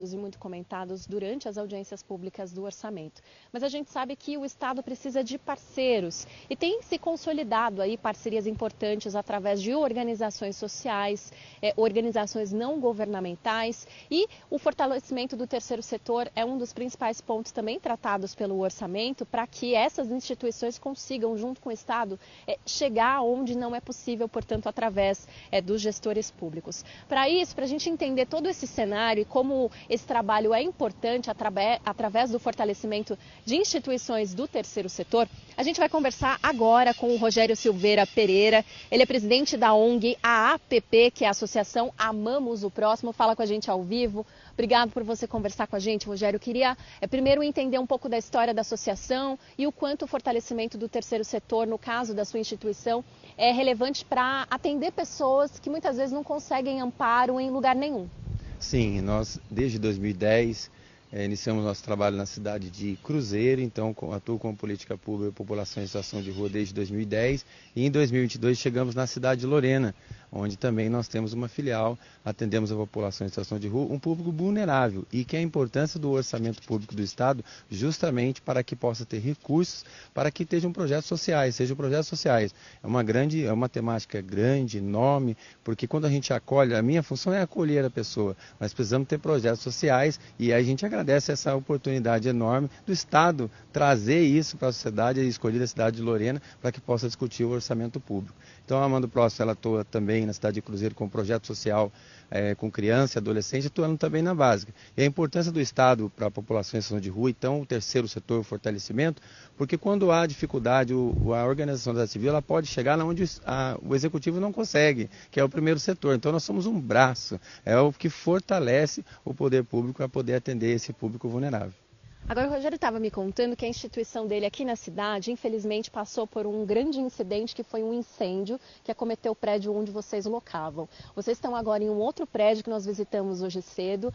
e muito comentados durante as audiências públicas do orçamento. Mas a gente sabe que o Estado precisa de parceiros e tem se consolidado aí parcerias importantes através de organizações sociais, organizações não governamentais, e o fortalecimento do terceiro setor é um dos principais pontos também tratados pelo orçamento para que essas instituições consigam, junto com o Estado, chegar onde não é possível, portanto, através dos gestores públicos. Para isso, para a gente entender todo esse cenário e como esse trabalho é importante através do fortalecimento de instituições do terceiro setor, a gente vai conversar agora com o Rogério Silveira Pereira. Ele é presidente da ONG AAPP, que é a Associação Amamos o Próximo. Fala com a gente ao vivo. Obrigado por você conversar com a gente, Rogério. Eu queria primeiro entender um pouco da história da associação e o quanto o fortalecimento do terceiro setor, no caso da sua instituição, é relevante para atender pessoas que muitas vezes não conseguem amparo em lugar nenhum. Sim, nós desde 2010 iniciamos nosso trabalho na cidade de Cruzeiro, então atuo com política pública e população em situação de rua desde 2010 e em 2022 chegamos na cidade de Lorena, onde também nós temos uma filial, atendemos a população em situação de rua, um público vulnerável e que é a importância do orçamento público do Estado justamente para que possa ter recursos para que sejam projetos sociais, É uma temática grande, enorme, porque quando a gente acolhe, a minha função é acolher a pessoa, mas precisamos ter projetos sociais e aí a gente agradece essa oportunidade enorme do Estado trazer isso para a sociedade e escolher a cidade de Lorena para que possa discutir o orçamento público. Então a Amando Próximo, ela atua também na cidade de Cruzeiro com um projeto social com criança e adolescente, atuando também na básica. E a importância do Estado para a população em situação de rua, então o terceiro setor, o fortalecimento, porque quando há dificuldade, a organização da civil ela pode chegar onde o executivo não consegue, que é o primeiro setor. Então nós somos um braço, é o que fortalece o poder público para poder atender esse público vulnerável. Agora, o Rogério estava me contando que a instituição dele aqui na cidade, infelizmente, passou por um grande incidente, que foi um incêndio que acometeu o prédio onde vocês locavam. Vocês estão agora em um outro prédio que nós visitamos hoje cedo,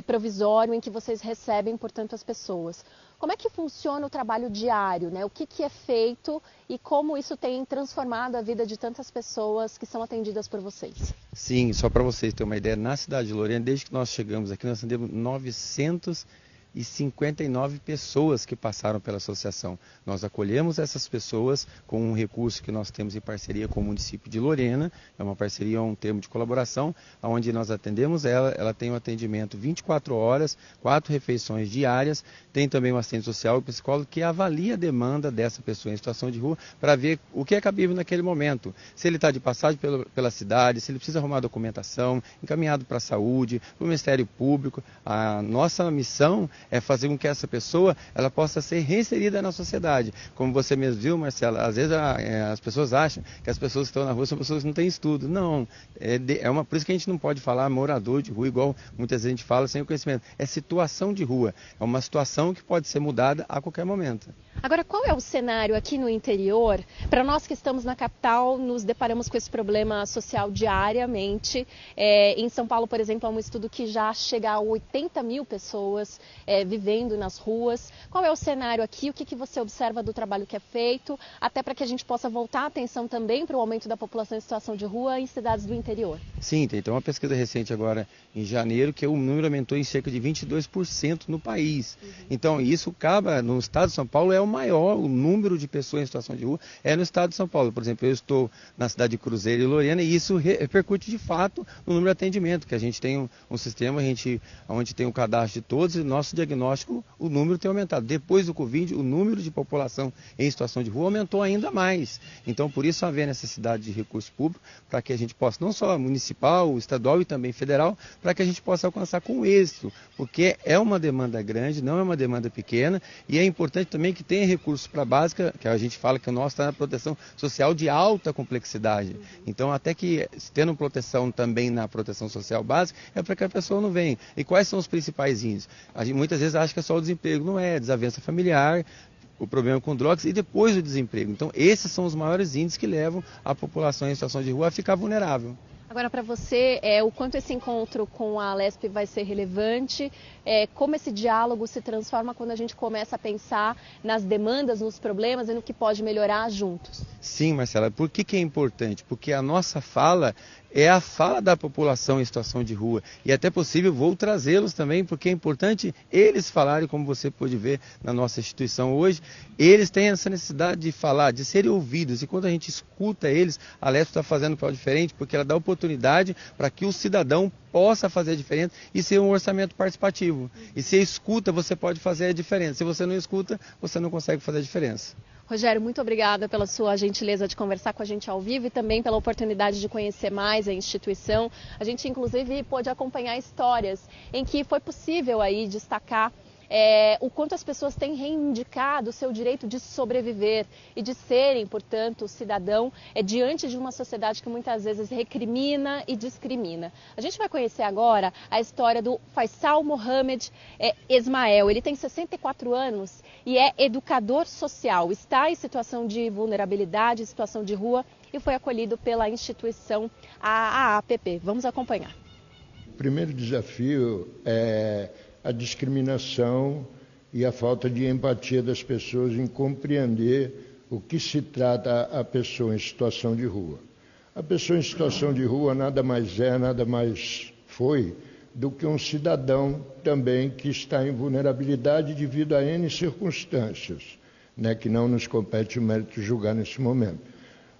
provisório, em que vocês recebem, portanto, as pessoas. Como é que funciona o trabalho diário, né? O que é feito e como isso tem transformado a vida de tantas pessoas que são atendidas por vocês? Sim, só para vocês terem uma ideia, na cidade de Lorena, desde que nós chegamos aqui, nós atendemos 959 pessoas que passaram pela associação. Nós acolhemos essas pessoas com um recurso que nós temos em parceria com o município de Lorena, é uma parceria, um termo de colaboração, onde nós atendemos ela tem um atendimento 24 horas, 4 refeições diárias, tem também um assistente social e psicólogo que avalia a demanda dessa pessoa em situação de rua para ver o que é cabível naquele momento. Se ele está de passagem pela cidade, se ele precisa arrumar documentação, encaminhado para a saúde, para o Ministério Público. A nossa missão é fazer com que essa pessoa ela possa ser reinserida na sociedade. Como você mesmo viu, Marcela, às vezes as pessoas acham que as pessoas que estão na rua são pessoas que não têm estudo. Não, por isso que a gente não pode falar morador de rua, igual muitas vezes a gente fala sem o conhecimento. É situação de rua, é uma situação que pode ser mudada a qualquer momento. Agora, qual é o cenário aqui no interior? Para nós que estamos na capital, nos deparamos com esse problema social diariamente. Em São Paulo, por exemplo, há um estudo que já chega a 80 mil pessoas vivendo nas ruas. Qual é o cenário aqui? O que você observa do trabalho que é feito? Até para que a gente possa voltar a atenção também para o aumento da população em situação de rua em cidades do interior. Sim, tem uma pesquisa recente agora em janeiro que o número aumentou em cerca de 22% no país. Então, isso acaba no estado de São Paulo, é o maior, o número de pessoas em situação de rua é no estado de São Paulo. Por exemplo, eu estou na cidade de Cruzeiro e Lorena e isso repercute de fato no número de atendimento, que a gente tem um sistema onde tem o cadastro de todos e nosso diagnóstico, o número tem aumentado. Depois do Covid, o número de população em situação de rua aumentou ainda mais. Então, por isso haver necessidade de recurso público para que a gente possa, não só municipal, estadual e também federal, para que a gente possa alcançar com êxito, porque é uma demanda grande, não é uma demanda pequena e é importante também que tenha recursos para a básica, que a gente fala que o nosso está na proteção social de alta complexidade. Então, até que tendo proteção também na proteção social básica, é para que a pessoa não venha. E quais são os principais índices? A gente muitas vezes acha que é só o desemprego, não é, desavença familiar, o problema com drogas e depois o desemprego. Então, esses são os maiores índices que levam a população em situação de rua a ficar vulnerável. Agora, para você, o quanto esse encontro com a Alesp vai ser relevante, como esse diálogo se transforma quando a gente começa a pensar nas demandas, nos problemas e no que pode melhorar juntos? Sim, Marcela, por que é importante? Porque a nossa fala é a fala da população em situação de rua. E até possível vou trazê-los também, porque é importante eles falarem, como você pôde ver na nossa instituição hoje, eles têm essa necessidade de falar, de serem ouvidos. E quando a gente escuta eles, a Lesp está fazendo um papel diferente, porque ela dá oportunidade para que o cidadão possa fazer a diferença e ser um orçamento participativo. E se escuta, você pode fazer a diferença. Se você não escuta, você não consegue fazer a diferença. Rogério, muito obrigada pela sua gentileza de conversar com a gente ao vivo e também pela oportunidade de conhecer mais a instituição. A gente, inclusive, pôde acompanhar histórias em que foi possível aí destacar o quanto as pessoas têm reivindicado o seu direito de sobreviver e de serem, portanto, cidadão diante de uma sociedade que muitas vezes recrimina e discrimina. A gente vai conhecer agora a história do Faisal Mohamed Ismael. Ele tem 64 anos e é educador social, está em situação de vulnerabilidade, situação de rua e foi acolhido pela instituição AAPP. Vamos acompanhar. O primeiro desafio é a discriminação e a falta de empatia das pessoas em compreender o que se trata a pessoa em situação de rua. A pessoa em situação de rua nada mais foi do que um cidadão também que está em vulnerabilidade devido a N circunstâncias, que não nos compete o mérito de julgar nesse momento.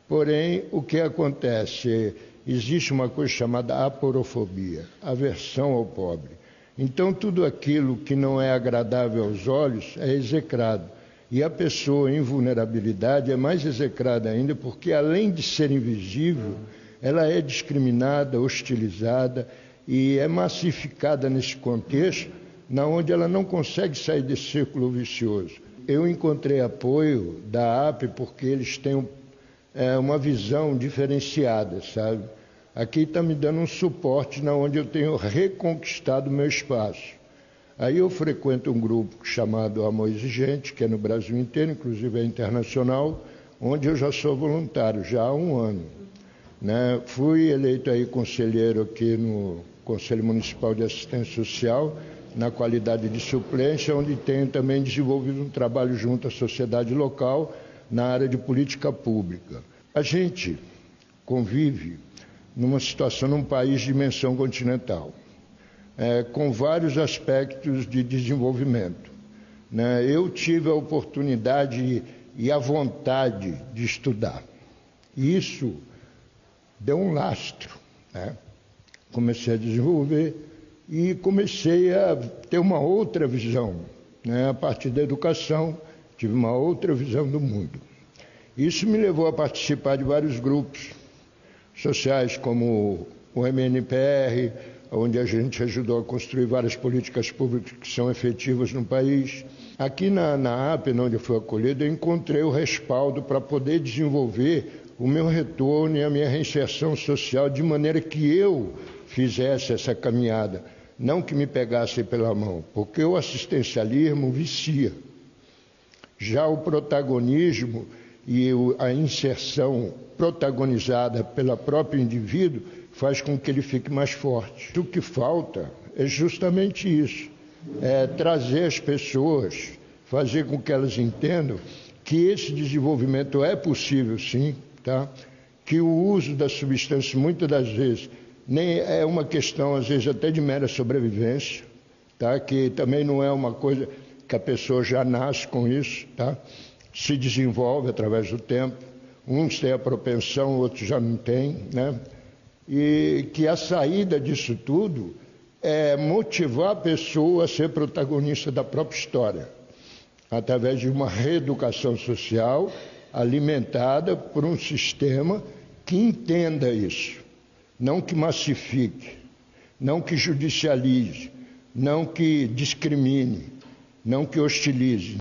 Porém, o que acontece? Existe uma coisa chamada aporofobia, aversão ao pobre. Então, tudo aquilo que não é agradável aos olhos é execrado. E a pessoa em vulnerabilidade é mais execrada ainda porque, além de ser invisível, ela é discriminada, hostilizada e é massificada nesse contexto, onde ela não consegue sair desse círculo vicioso. Eu encontrei apoio da AP porque eles têm uma visão diferenciada, sabe? Aqui está me dando um suporte onde eu tenho reconquistado o meu espaço. Aí eu frequento um grupo chamado Amor Exigente, que é no Brasil inteiro, inclusive é internacional, onde eu já sou voluntário, já há um ano. Fui eleito aí conselheiro aqui no Conselho Municipal de Assistência Social, na qualidade de suplência, onde tenho também desenvolvido um trabalho junto à sociedade local na área de política pública. A gente convive numa situação, num país de dimensão continental, com vários aspectos de desenvolvimento. Eu tive a oportunidade e a vontade de estudar. E isso deu um lastro. Comecei a desenvolver e comecei a ter uma outra visão. A partir da educação, tive uma outra visão do mundo. Isso me levou a participar de vários grupos sociais, como o MNPR, onde a gente ajudou a construir várias políticas públicas que são efetivas no país. Aqui na AP, onde eu fui acolhido, eu encontrei o respaldo para poder desenvolver o meu retorno e a minha reinserção social de maneira que eu fizesse essa caminhada, não que me pegassem pela mão, porque o assistencialismo vicia. Já o protagonismo e a inserção protagonizada pelo próprio indivíduo faz com que ele fique mais forte. O que falta é justamente isso, trazer as pessoas, fazer com que elas entendam que esse desenvolvimento é possível sim, que o uso das substâncias muitas das vezes nem é uma questão, às vezes até de mera sobrevivência, que também não é uma coisa que a pessoa já nasce com isso, se desenvolve através do tempo, uns têm a propensão, outros já não têm, e que a saída disso tudo é motivar a pessoa a ser protagonista da própria história, através de uma reeducação social alimentada por um sistema que entenda isso, não que massifique, não que judicialize, não que discrimine, não que hostilize.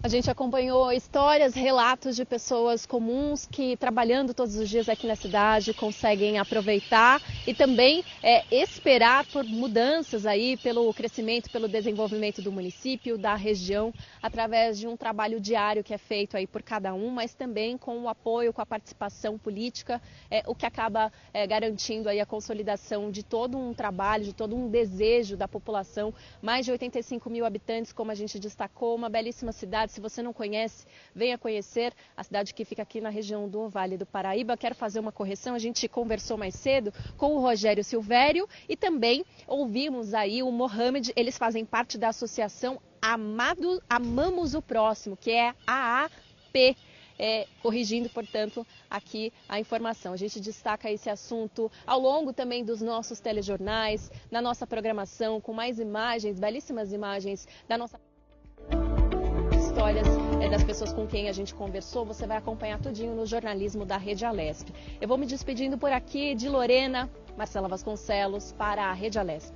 A gente acompanhou histórias, relatos de pessoas comuns que, trabalhando todos os dias aqui na cidade, conseguem aproveitar e também esperar por mudanças aí, pelo crescimento, pelo desenvolvimento do município, da região, através de um trabalho diário que é feito aí por cada um, mas também com o apoio, com a participação política, o que acaba garantindo aí a consolidação de todo um trabalho, de todo um desejo da população. Mais de 85 mil habitantes, como a gente destacou, uma belíssima cidade, Se você não conhece, venha conhecer a cidade que fica aqui na região do Vale do Paraíba. Quero fazer uma correção, a gente conversou mais cedo com o Rogério Silvério e também ouvimos aí o Mohamed. Eles fazem parte da associação Amamos o Próximo, que é a AAP. Corrigindo, portanto, aqui a informação. A gente destaca esse assunto ao longo também dos nossos telejornais, na nossa programação, com mais imagens, belíssimas imagens da nossa histórias das pessoas com quem a gente conversou. Você vai acompanhar tudinho no jornalismo da Rede Alesp. Eu vou me despedindo por aqui de Lorena, Marcela Vasconcelos, para a Rede Alesp.